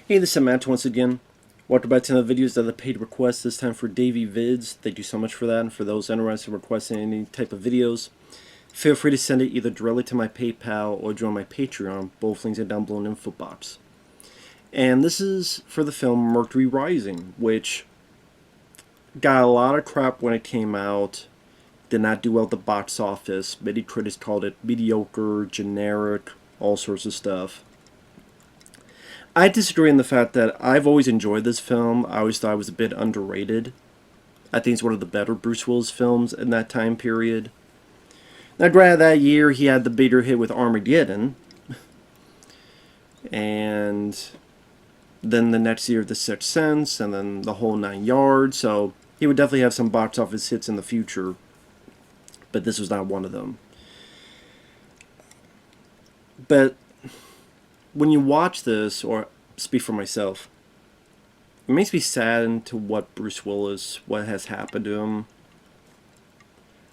Hey, this is Matt once again. Welcome back to another videos of the paid request, this time for DavieVids. Thank you so much for that, and for those interested in requesting any type of videos, feel free to send it either directly to my PayPal or join my Patreon. Both links are down below in the info box. And this is for the film Mercury Rising, which got a lot of crap when it came out. Did not do well at the box office. Many critics called it mediocre, generic, all sorts of stuff. I disagree in the fact that I've always enjoyed this film. I always thought it was a bit underrated. I think it's one of the better Bruce Willis films in that time period. Now, granted, that year he had the bigger hit with Armageddon. And then the next year, The Sixth Sense, and then the whole 9 yards. So he would definitely have some box office hits in the future. But this was not one of them. But when you watch this, or speak for myself, it makes me saddened to what Bruce Willis, what has happened to him.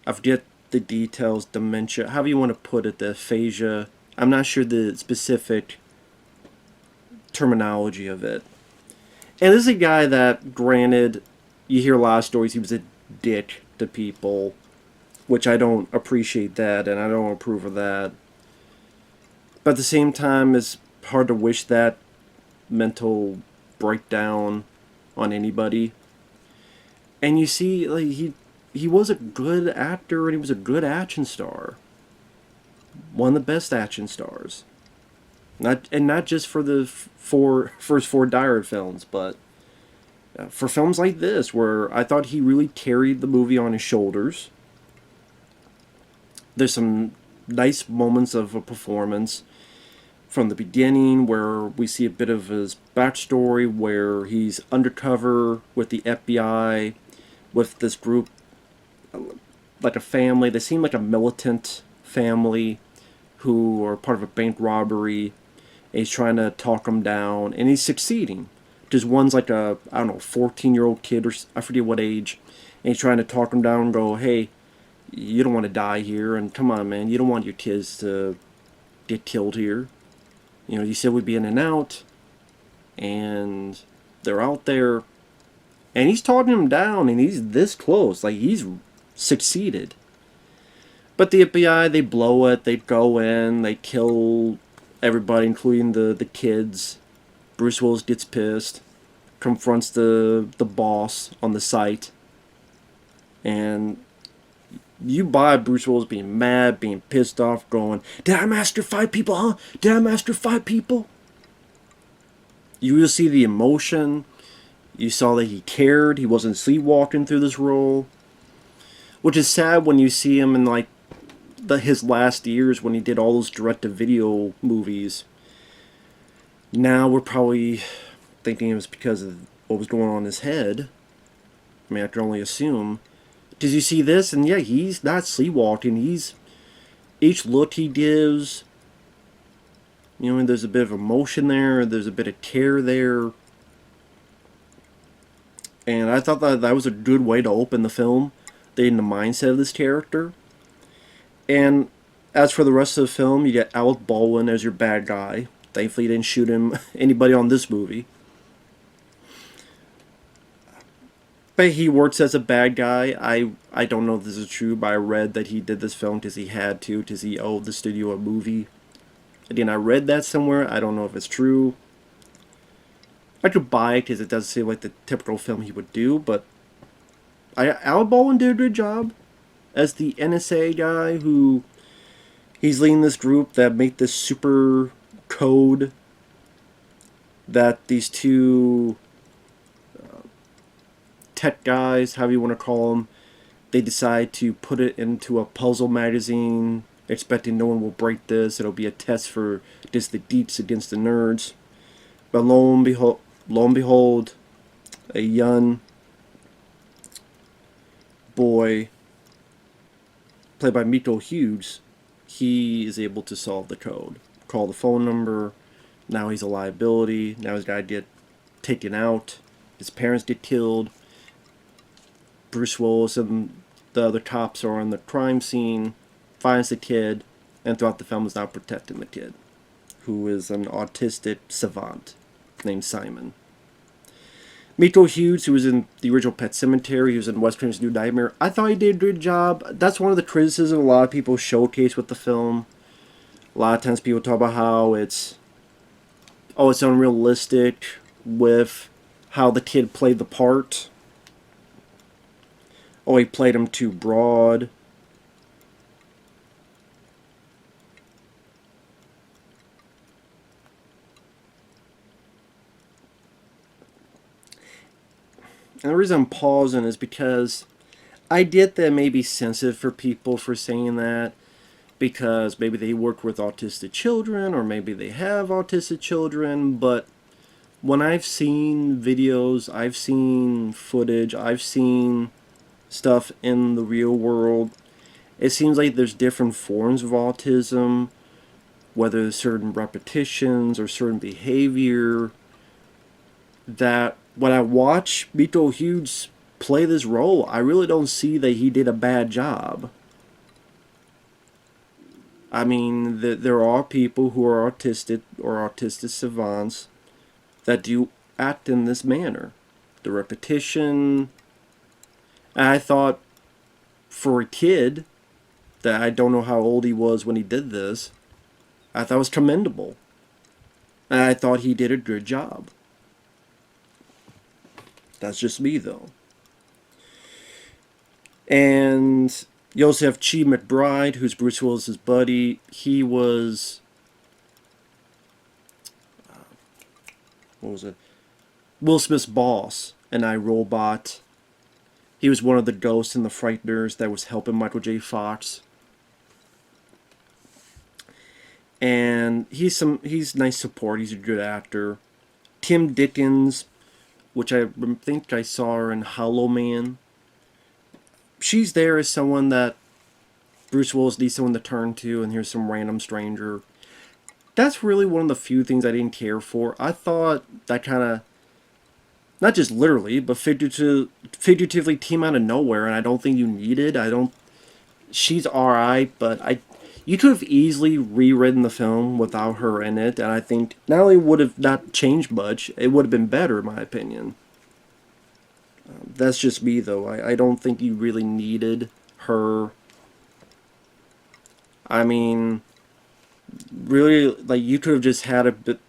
I forget the details, dementia, however you want to put it, the aphasia. I'm not sure the specific terminology of it. And this is a guy that, granted, you hear a lot of stories, he was a dick to people, which I don't appreciate that, and I don't approve of that. But at the same time, it's hard to wish that mental breakdown on anybody. And you see, like, he was a good actor, and he was a good action star. One of the best action stars. Not just for the first four Die Hard films, but for films like this, where I thought he really carried the movie on his shoulders. There's some nice moments of a performance from the beginning, where we see a bit of his backstory, where he's undercover with the FBI, with this group, like a family. They seem like a militant family who are part of a bank robbery, and he's trying to talk them down, and he's succeeding. Just one's like a, I don't know, 14-year-old kid, or I forget what age, and he's trying to talk them down and go, hey, you don't want to die here, and come on, man, you don't want your kids to get killed here. You know, you said we'd be in and out, and they're out there, and he's talking him down, and he's this close, like, he's succeeded. But the FBI, they blow it, they go in, they kill everybody, including the kids. Bruce Willis gets pissed, confronts the boss on the site, and you buy Bruce Willis being mad, being pissed off, going, did I master 5 people, huh? Did I master 5 people? You will see the emotion. You saw that he cared. He wasn't sleepwalking through this role. Which is sad when you see him in, like, his last years, when he did all those direct-to-video movies. Now we're probably thinking it was because of what was going on in his head. I mean, I can only assume. Because you see this, and yeah, he's not sleepwalking. Each look he gives, you know, and there's a bit of emotion there, there's a bit of care there. And I thought that was a good way to open the film, in the mindset of this character. And as for the rest of the film, you get Alec Baldwin as your bad guy. Thankfully, he didn't shoot anybody on this movie. But he works as a bad guy. I don't know if this is true, but I read that he did this film because he had to, because he owed the studio a movie. Again, I read that somewhere. I don't know if it's true. I could buy it because it does seem like the typical film he would do, but Alec Baldwin did a good job as the NSA guy who he's leading this group that make this super code that these two tech guys, however you want to call them, they decide to put it into a puzzle magazine, expecting no one will break this. It'll be a test for just the geeks against the nerds. But lo and behold, a young boy, played by Miko Hughes, he is able to solve the code. Call the phone number. Now he's a liability. Now he's got to get taken out. His parents get killed. Bruce Willis and the other cops are on the crime scene, finds the kid, and throughout the film is now protecting the kid, who is an autistic savant. named Simon. Miko Hughes, who was in the original Pet Sematary, he was in Wes Craven's New Nightmare. I thought he did a good job. That's one of the criticisms a lot of people showcase with the film. A lot of times people talk about how it's unrealistic with how the kid played the part. Oh, he played him too broad. And the reason I'm pausing is because I get that it may be sensitive for people for saying that, because maybe they work with autistic children or maybe they have autistic children, but when I've seen videos, I've seen footage, I've seen stuff in the real world, it seems like there's different forms of autism, whether there's certain repetitions or certain behavior, that when I watch Miko Hughes play this role, I really don't see that he did a bad job. I mean, there are people who are autistic or autistic savants that do act in this manner. The repetition. And I thought, for a kid, that I don't know how old he was when he did this, I thought it was commendable. And I thought he did a good job. That's just me, though. And you also have Chi McBride, who's Bruce Willis's buddy. He was... what was it? Will Smith's boss in iRobot. He was one of the ghosts in The Frighteners that was helping Michael J. Fox. And he's nice support. He's a good actor. Tim Dickens, which I think I saw her in Hollow Man. She's there as someone that Bruce Willis needs someone to turn to, and here's some random stranger. That's really one of the few things I didn't care for. I thought that kind of, not just literally, but figuratively came out of nowhere, and I don't think you need it. She's alright, but you could have easily rewritten the film without her in it, and I think not only would have not changed much, it would have been better, in my opinion. That's just me, though. I don't think you really needed her. I mean, really, like, you could have just had a bit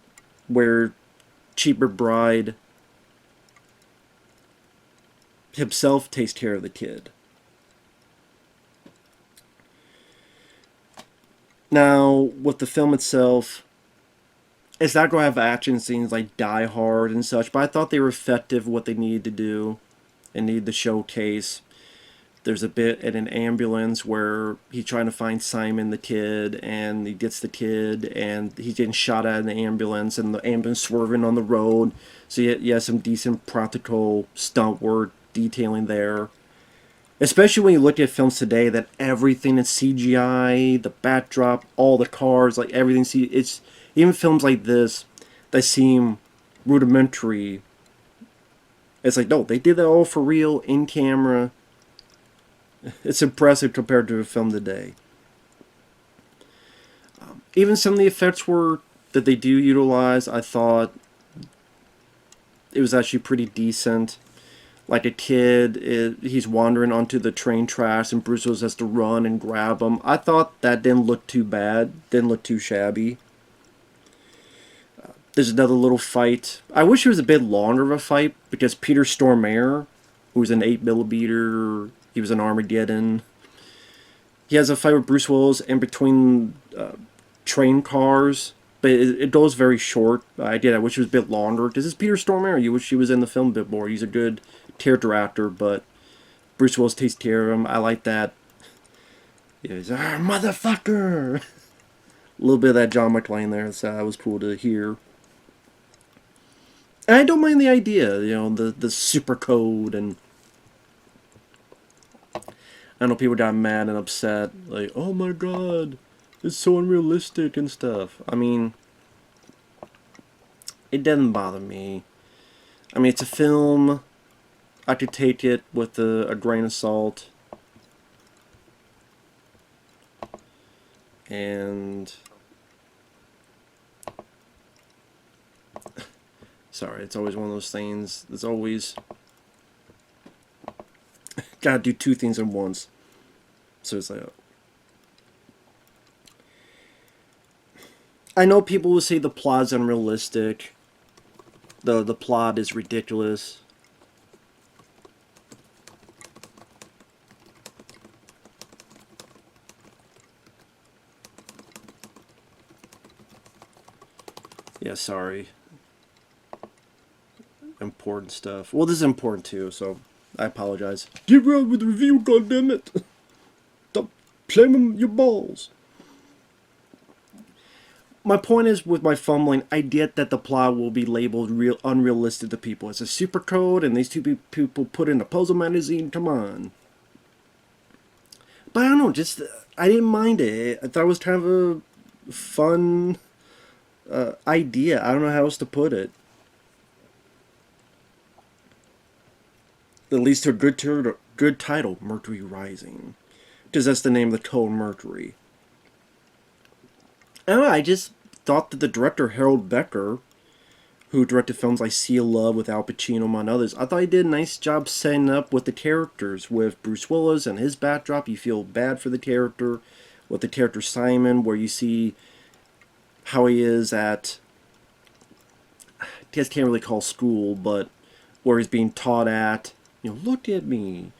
where Cheaper Bride himself takes care of the kid. Now, with the film itself, it's not going to have action scenes like Die Hard and such, but I thought they were effective what they needed to do and needed to showcase. There's a bit in an ambulance where he's trying to find Simon the kid, and he gets the kid, and he's getting shot at in the ambulance, and the ambulance swerving on the road. So you have some decent practical stunt work detailing there. Especially when you look at films today that everything is CGI, the backdrop, all the cars, like everything. It's even films like this that seem rudimentary. It's like, no, they did that all for real, in camera. It's impressive compared to a film today. Even some of the effects that they do utilize, I thought it was actually pretty decent. Like a kid, he's wandering onto the train tracks and Bruce Willis has to run and grab him. I thought that didn't look too bad, didn't look too shabby. There's another little fight. I wish it was a bit longer of a fight, because Peter Stormare, who's an 8mm, he was in Armageddon. He has a fight with Bruce Willis in between train cars, but it goes very short. I wish it was a bit longer. This is Peter Stormare. You wish he was in the film a bit more. He's a good character actor, but Bruce Willis takes care of him. I like that. He's motherfucker. A little bit of that John McClane there, so that was cool to hear. And I don't mind the idea, the super code, and I know people got mad and upset, like, oh my god, it's so unrealistic and stuff. I mean, it doesn't bother me. I mean, it's a film. I could take it with a grain of salt. And Sorry, it's always one of those things. There's always gotta do two things at once. So it's like, I know people will say the plot's unrealistic. The plot is ridiculous. Yeah, sorry. Important stuff. Well, this is important too, so I apologize. Get around with the review, goddammit! Stop playing your balls. My point is, with my fumbling, I get that the plot will be labeled unrealistic to people. It's a super code, and these two people put in a puzzle magazine. Come on. But I don't know, just I didn't mind it. I thought it was kind of a fun idea. I don't know how else to put it. At least to a good title, Mercury Rising, because that's the name of the code, Mercury. I don't know, I just thought that the director, Harold Becker, who directed films like Sea of Love with Al Pacino, among others, I thought he did a nice job setting up with the characters. With Bruce Willis and his backdrop, you feel bad for the character. With the character Simon, where you see how he is at, I guess can't really call school, but where he's being taught at, look at me.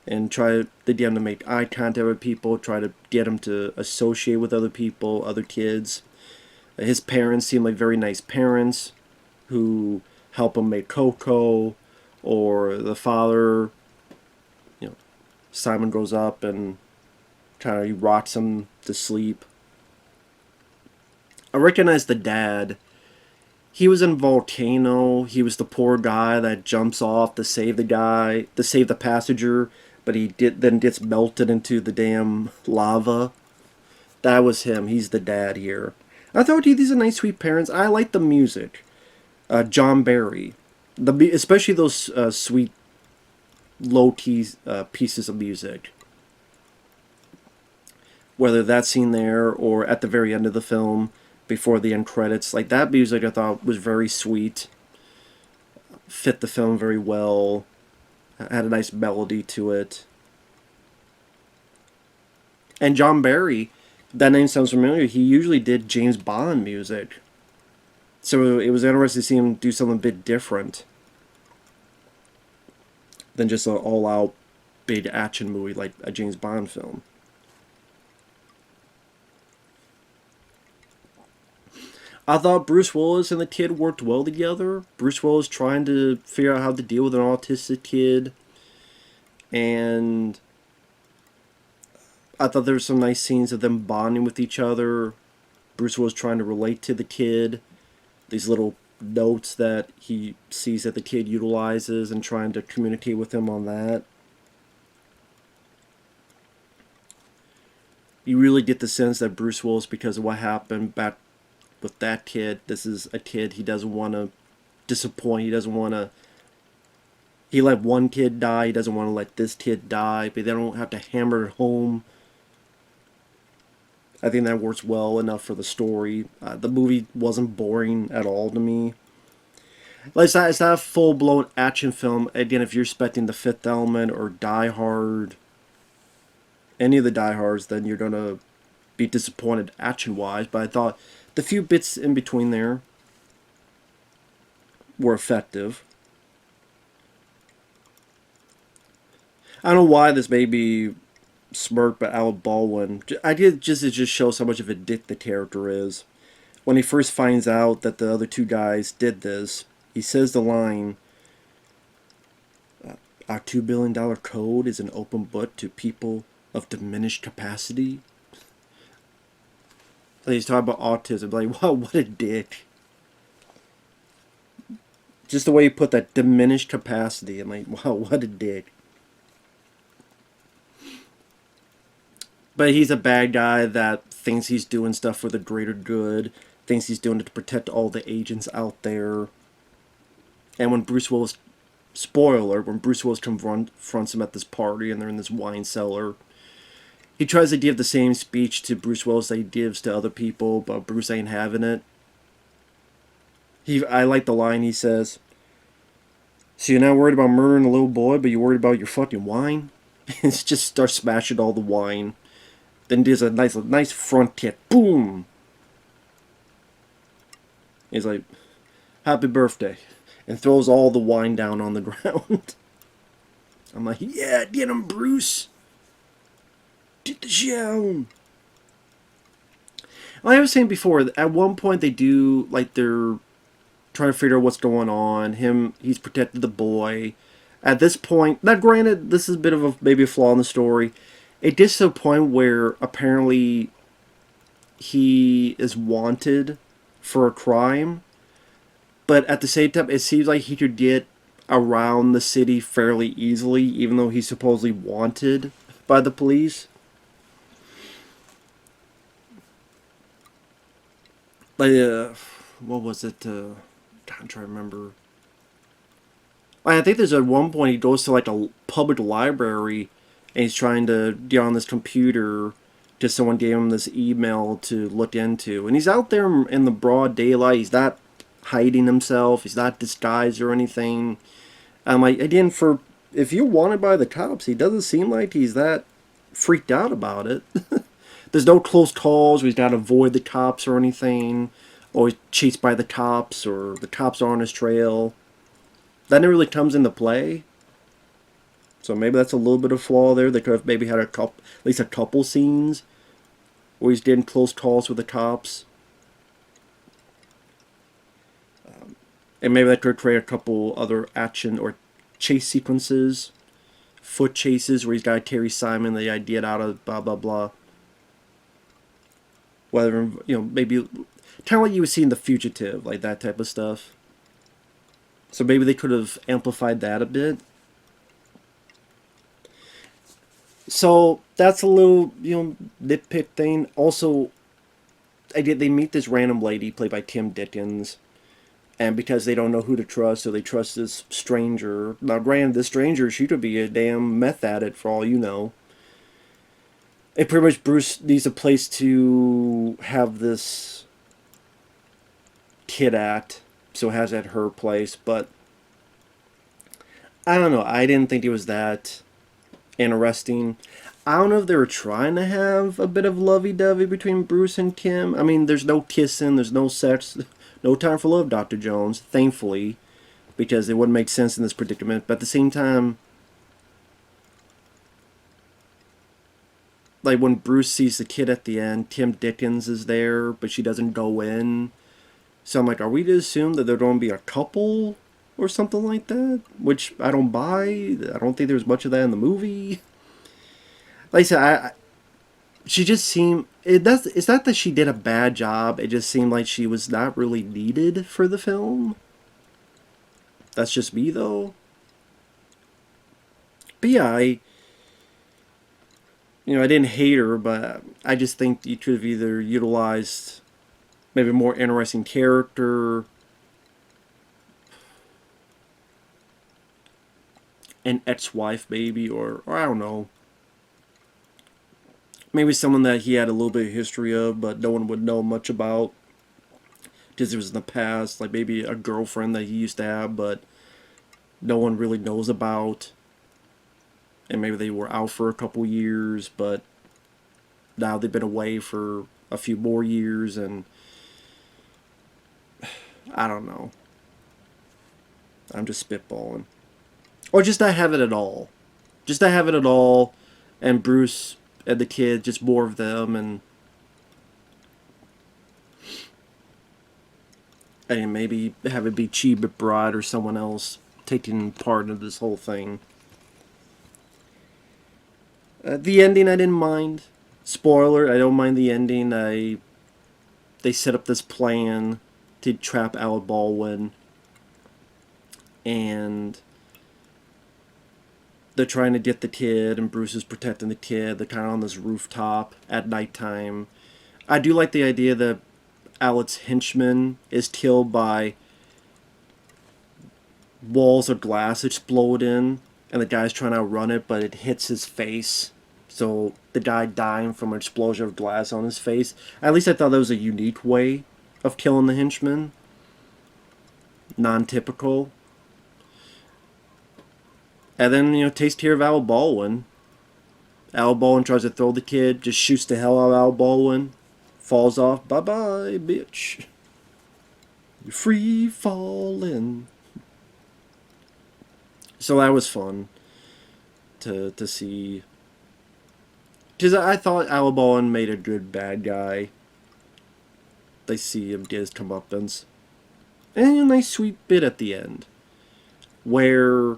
And try to get him to make eye contact with people, try to get him to associate with other people, other kids. His parents seem like very nice parents who help him make cocoa, or the father, Simon grows up and kind of rocks him to sleep. I recognize the dad. He was in Volcano. He was the poor guy that jumps off to save the passenger, but he then gets melted into the damn lava. That was him. He's the dad here. I thought these are nice, sweet parents. I like the music. John Barry, especially those sweet, low key pieces of music. Whether that scene there or at the very end of the film, before the end credits, like that music, I thought was very sweet. Fit the film very well. Had a nice melody to it. And John Barry, that name sounds familiar. He usually did James Bond music. So it was interesting to see him do something a bit different than just an all-out big action movie like a James Bond film. I thought Bruce Willis and the kid worked well together. Bruce Willis trying to figure out how to deal with an autistic kid. And I thought there were some nice scenes of them bonding with each other. Bruce Willis trying to relate to the kid. These little notes that he sees that the kid utilizes and trying to communicate with him on that. You really get the sense that Bruce Willis, because of what happened back with that kid, this is a kid he doesn't want to disappoint. He doesn't want to. He let one kid die. He doesn't want to let this kid die, but they don't have to hammer it home. I think that works well enough for the story. The movie wasn't boring at all to me. It's not a full-blown action film. Again, if you're expecting The Fifth Element or Die Hard, any of the Die Hards, then you're going to be disappointed action-wise. But I thought the few bits in between there were effective. I don't know why this made me smirk, but Alec Baldwin, I did just shows how much of a dick the character is. When he first finds out that the other two guys did this, he says the line, "Our $2 billion code is an open book to people of diminished capacity." And he's talking about autism. Like, wow, what a dick. Just the way he put that, diminished capacity. I'm like, wow, what a dick. But he's a bad guy that thinks he's doing stuff for the greater good, thinks he's doing it to protect all the agents out there. And when Bruce Willis, spoiler, when Bruce Willis confronts him at this party and they're in this wine cellar, he tries to give the same speech to Bruce Willis that he gives to other people, but Bruce ain't having it. I like the line he says, "So you're not worried about murdering a little boy, but you're worried about your fucking wine." It's just starts smashing all the wine. Then does a nice front hit. Boom. He's like, "Happy birthday," and throws all the wine down on the ground. I'm like, "Yeah, get him, Bruce. Get the show." Like I was saying before, at one point they do, like, they're trying to figure out what's going on. He's protected the boy. At this point, now granted, this is a bit of maybe a flaw in the story. It gets to a point where apparently he is wanted for a crime, but at the same time, it seems like he could get around the city fairly easily, even though he's supposedly wanted by the police. Like, what was it? I'm trying to remember. I think there's at one point he goes to like a public library and he's trying to get on this computer. Just someone gave him this email to look into, and he's out there in the broad daylight. He's not hiding himself. He's not disguised or anything. I'm like, again, for if you're wanted by the cops, he doesn't seem like he's that freaked out about it. There's no close calls where he's got to avoid the cops or anything, or he's chased by the cops, or the cops are on his trail. That never really comes into play. So maybe that's a little bit of flaw there. They could have maybe had at least a couple scenes where he's getting close calls with the cops. And maybe that could create a couple other action or chase sequences. Foot chases where he's got to carry Simon the idea out of blah blah blah. Whether, maybe kind of like you would see in The Fugitive, like that type of stuff. So maybe they could have amplified that a bit. So that's a little, nitpick thing. Also, they meet this random lady played by Kim Dickens, and because they don't know who to trust, so they trust this stranger. Now, granted, this stranger, she could be a damn meth addict for all you know. And pretty much Bruce needs a place to have this kid at, so has at her place, but I don't know. I didn't think it was that interesting. I don't know if they were trying to have a bit of lovey-dovey between Bruce and Kim. I mean, there's no kissing, there's no sex, no time for love, Dr. Jones, thankfully, because it wouldn't make sense in this predicament. But at the same time, like when Bruce sees the kid at the end, Kim Dickens is there, but she doesn't go in. So I'm like, are we to assume that they're going to be a couple or something like that? Which I don't buy. I don't think there's much of that in the movie. Like I said, she just seemed... It's not that she did a bad job. It just seemed like she was not really needed for the film. That's just me, though. But yeah, I didn't hate her, but I just think you could have either utilized maybe a more interesting character, an ex-wife maybe, or I don't know. Maybe someone that he had a little bit of history of, but no one would know much about. Because it was in the past, like maybe a girlfriend that he used to have, but no one really knows about. And maybe they were out for a couple years, but now they've been away for a few more years, and I don't know. I'm just spitballing. Or just not have it at all. Just not have it at all, and Bruce and the kid, just more of them, and maybe have it be Chi McBride or someone else taking part in this whole thing. The ending I didn't mind. Spoiler, I don't mind the ending. They set up this plan to trap Alec Baldwin, and they're trying to get the kid, and Bruce is protecting the kid. They're kind of on this rooftop at nighttime. I do like the idea that Alec's henchman is killed by walls of glass exploding, and the guy's trying to outrun it, but it hits his face. So the guy dying from an explosion of glass on his face. At least I thought that was a unique way of killing the henchman. non-typical. And then, takes care of Al Baldwin. Al Baldwin tries to throw the kid, just shoots the hell out of Al Baldwin, falls off. Bye bye, bitch. You're free falling. So that was fun to see. Because I thought Al Baldwin made a good bad guy. They see him get his comeuppance. And a nice sweet bit at the end. Where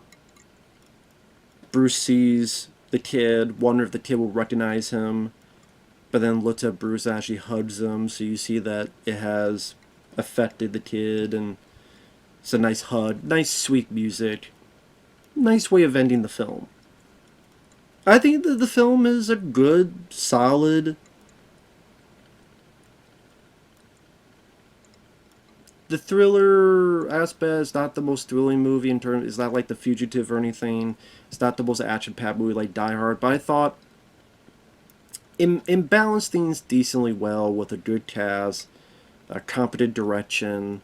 Bruce sees the kid, wonder if the kid will recognize him, but then looks at Bruce and actually hugs him, so you see that it has affected the kid, and it's a nice hug, nice sweet music, nice way of ending the film. I think that the film is a good, solid... The thriller aspect is not the most thrilling movie in terms... It's not like The Fugitive or anything. It's not the most action-packed movie like Die Hard, but I thought it balanced things decently well with a good cast, a competent direction,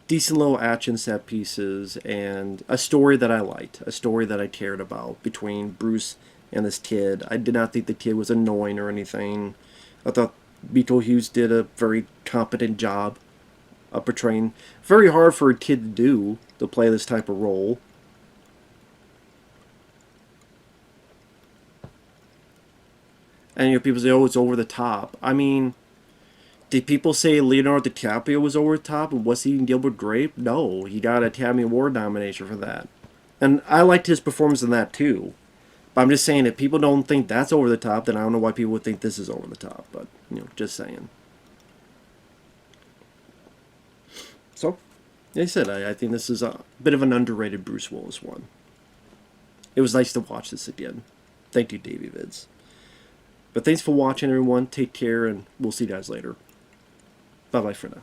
decent little action set pieces, and a story that I liked, a story that I cared about between Bruce and this kid. I did not think the kid was annoying or anything. I thought Miko Hughes did a very competent job of portraying. Very hard for a kid to do, to play this type of role. And people say, oh, it's over the top. I mean, did people say Leonardo DiCaprio was over the top and was he Gilbert Grape? No, he got an Academy Award nomination for that. And I liked his performance in that too. But I'm just saying, if people don't think that's over the top, then I don't know why people would think this is over the top. But, just saying. So, like I said, I think this is a bit of an underrated Bruce Willis one. It was nice to watch this again. Thank you, DavieVids. But thanks for watching, everyone. Take care, and we'll see you guys later. Bye-bye for now.